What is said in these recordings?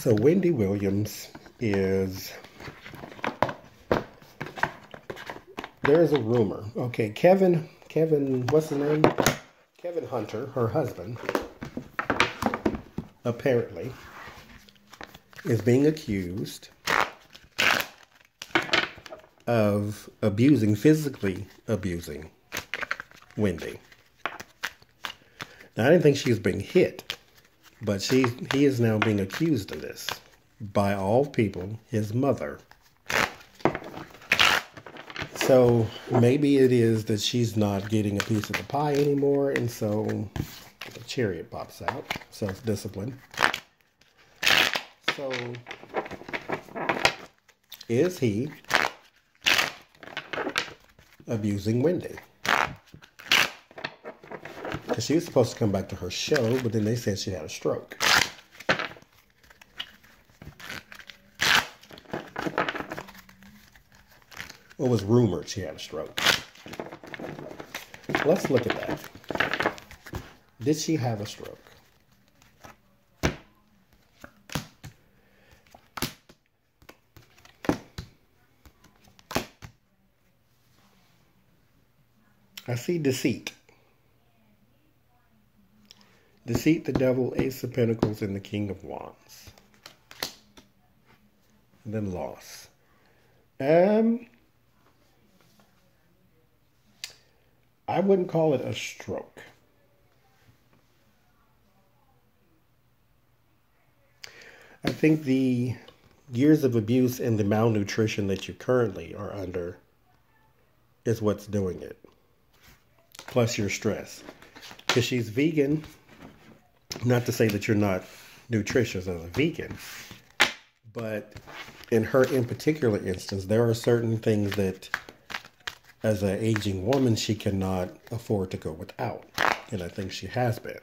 So Wendy Williams is, there's a rumor. Okay, Kevin, what's the name? Kevin Hunter, her husband, apparently is being accused of physically abusing Wendy. Now, I didn't think she was being hit, but he is now being accused of this by all people, his mother. So maybe it is that she's not getting a piece of the pie anymore, and so the chariot pops out. Self-discipline. So is he abusing Wendy? Because she was supposed to come back to her show, but then they said she had a stroke. It was rumored she had a stroke. Let's look at that. Did she have a stroke? I see deceit. Deceit, the devil, Ace of Pentacles, and the King of Wands. And then loss. I wouldn't call it a stroke. I think the years of abuse and the malnutrition that you currently are under is what's doing it. Plus your stress. Because she's vegan. Not to say that you're not nutritious as a vegan. But in her in particular instance, there are certain things that as an aging woman, she cannot afford to go without. And I think she has been.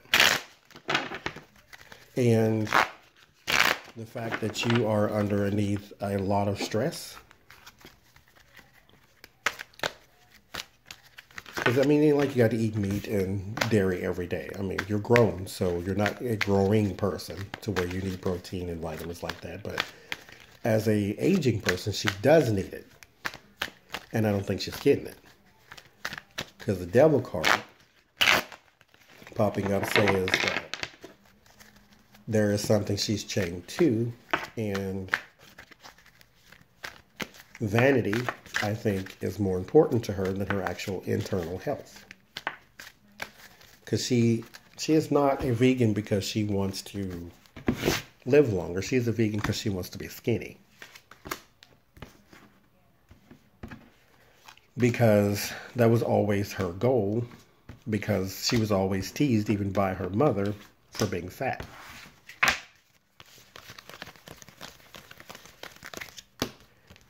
And the fact that you are underneath a lot of stress. Because, I mean, it ain't like you got to eat meat and dairy every day. I mean, you're grown, so you're not a growing person to where you need protein and vitamins like that. But as a aging person, she does need it. And I don't think she's getting it. Because the devil card popping up says that there is something she's chained to. And vanity, I think, is more important to her than her actual internal health. Because she is not a vegan because she wants to live longer. She's a vegan because she wants to be skinny. Because that was always her goal. Because she was always teased, even by her mother, for being fat.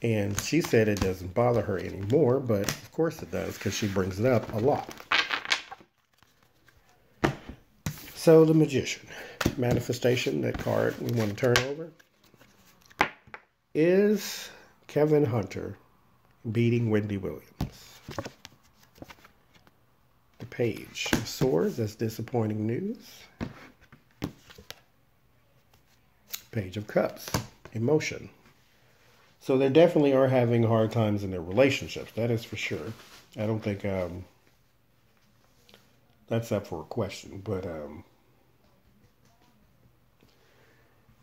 And she said it doesn't bother her anymore, but of course it does, because she brings it up a lot. So the Magician, manifestation, that card we want to turn over, is Kevin Hunter beating Wendy Williams. The Page of Swords, that's disappointing news. Page of Cups, emotion. So they definitely are having hard times in their relationships. That is for sure. I don't think that's up for a question. But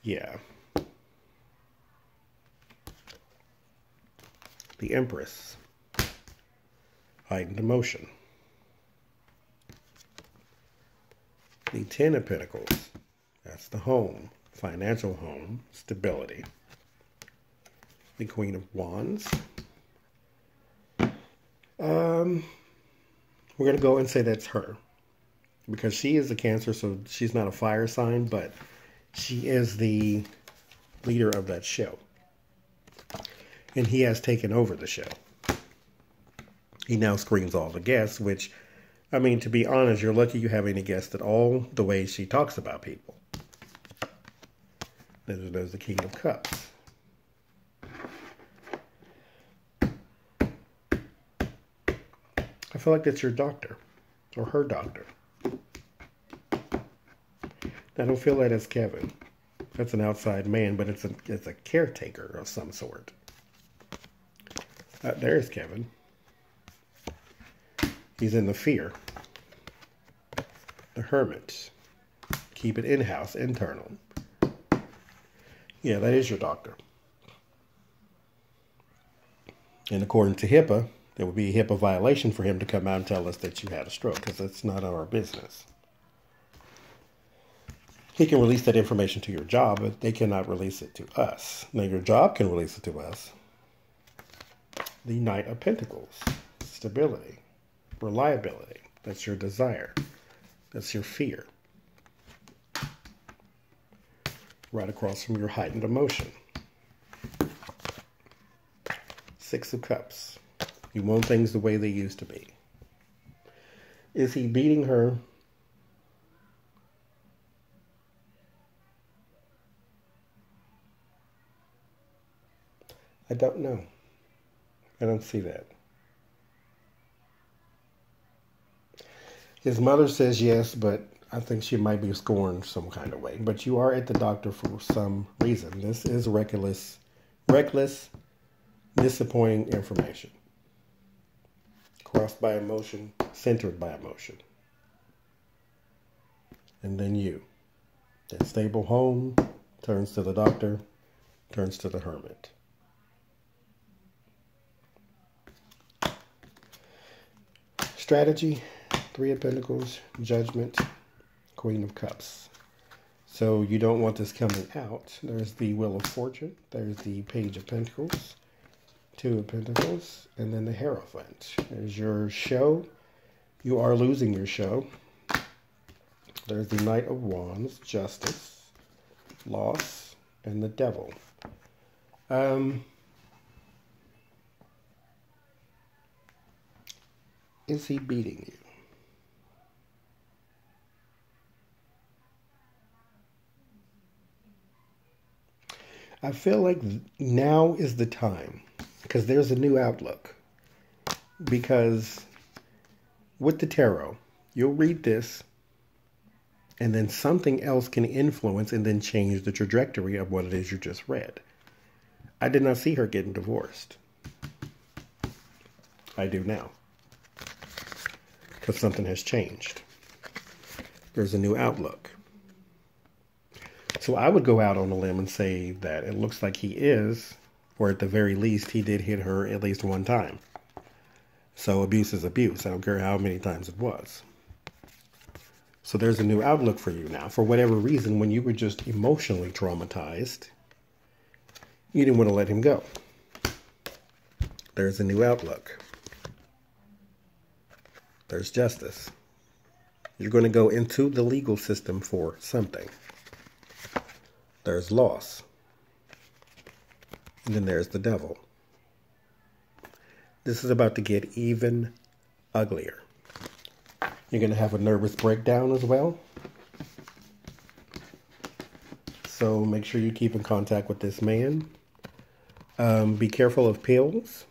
yeah. The Empress. Heightened emotion. The Ten of Pentacles. That's the home. Financial home. Stability. The Queen of Wands. We're going to go and say that's her. Because she is a Cancer, so she's not a fire sign, but she is the leader of that show. And he has taken over the show. He now screens all the guests, which, I mean, to be honest, you're lucky you have any guests at all, the way she talks about people. There's the King of Cups. I feel like that's your doctor, or her doctor. I don't feel that as Kevin. That's an outside man, but it's a caretaker of some sort. There's Kevin. He's in the fear. The hermit. Keep it in-house, internal. Yeah, that is your doctor. And according to HIPAA, there would be a HIPAA violation for him to come out and tell us that you had a stroke, because that's not our business. He can release that information to your job, but they cannot release it to us. Now, your job can release it to us. The Knight of Pentacles. Stability. Reliability. That's your desire. That's your fear. Right across from your heightened emotion. Six of Cups. You want things the way they used to be. Is he beating her? I don't know. I don't see that. His mother says yes, but I think she might be scorned some kind of way. But you are at the doctor for some reason. This is reckless, disappointing information. Crossed by emotion, centered by emotion. And then you. That stable home turns to the doctor, turns to the hermit. Strategy, Three of Pentacles, Judgment, Queen of Cups. So you don't want this coming out. There's the Wheel of Fortune. There's the Page of Pentacles, Two of Pentacles, and then the Hierophant. There's your show. You are losing your show. There's the Knight of Wands, Justice, Loss, and the Devil. Is he beating you? I feel like now is the time, because there's a new outlook. Because with the tarot, you'll read this, and then something else can influence and then change the trajectory of what it is you just read. I did not see her getting divorced. I do now. Because something has changed. There's a new outlook. So I would go out on a limb and say that it looks like he is, or at the very least, he did hit her at least one time. So abuse is abuse. I don't care how many times it was. So there's a new outlook for you now. For whatever reason, when you were just emotionally traumatized, you didn't want to let him go. There's a new outlook. There's justice. You're going to go into the legal system for something. There's loss. And then there's the devil. This is about to get even uglier. You're going to have a nervous breakdown as well. So make sure you keep in contact with this man. Be careful of pills.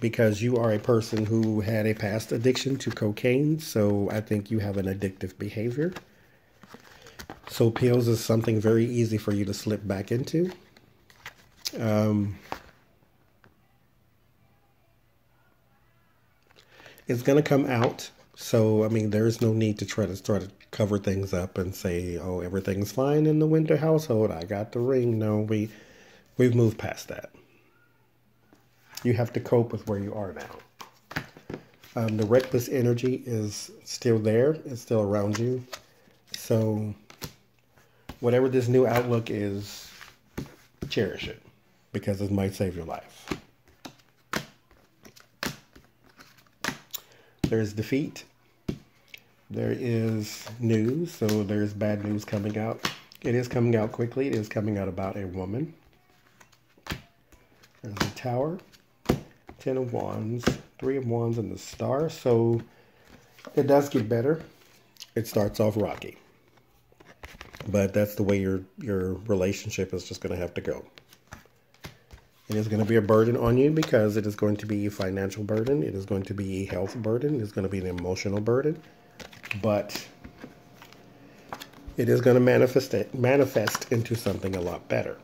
Because you are a person who had a past addiction to cocaine, so I think you have an addictive behavior. So pills is something very easy for you to slip back into. It's going to come out, so I mean, there's no need to try to cover things up and say, oh, everything's fine in the Winter household. I got the ring. No, we've moved past that. You have to cope with where you are now. The reckless energy is still there. It's still around you. So whatever this new outlook is, cherish it, because it might save your life. There's defeat. There is news. So there's bad news coming out. It is coming out quickly. It is coming out about a woman. There's the Tower. 10 of Wands, 3 of Wands, and the Star. So it does get better. It starts off rocky. But that's the way your relationship is just going to have to go. It is going to be a burden on you because it is going to be a financial burden. It is going to be a health burden. It's going to be an emotional burden. But It is going to manifest into something a lot better.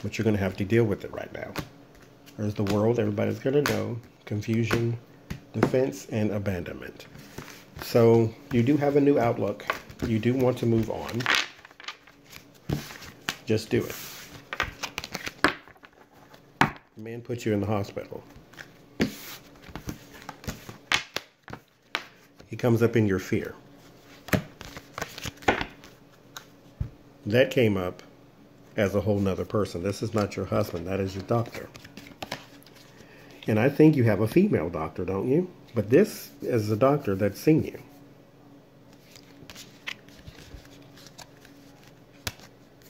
But you're going to have to deal with it right now. There's the world, everybody's going to know. Confusion, defense, and abandonment. So you do have a new outlook. You do want to move on. Just do it. The man put you in the hospital. He comes up in your fear. That came up as a whole nother person. This is not your husband. That is your doctor. And I think you have a female doctor, don't you? But this is a doctor that's seen you.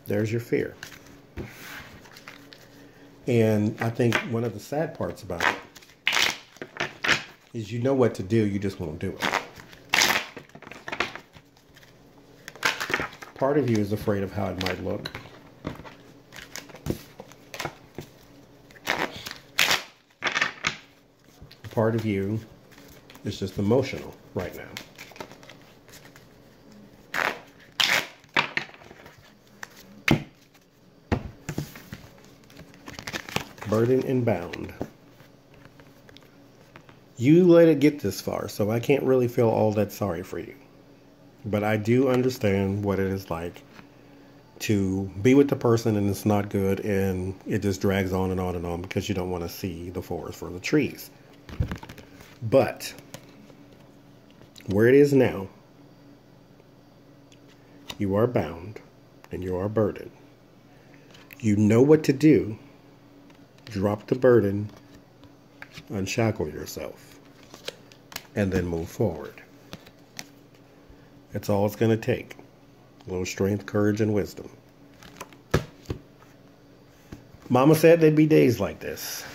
There's your fear. And I think one of the sad parts about it is you know what to do, you just won't do it. Part of you is afraid of how it might look. Part of you is just emotional right now. Burdened and bound. You let it get this far, so I can't really feel all that sorry for you. But I do understand what it is like to be with the person and it's not good and it just drags on and on and on because you don't want to see the forest for the trees. But where it is now, you are bound and you are burdened. You know what to do. Drop the burden, unshackle yourself, and then move forward. That's all it's going to take. A little strength, courage, and wisdom. Mama said there'd be days like this.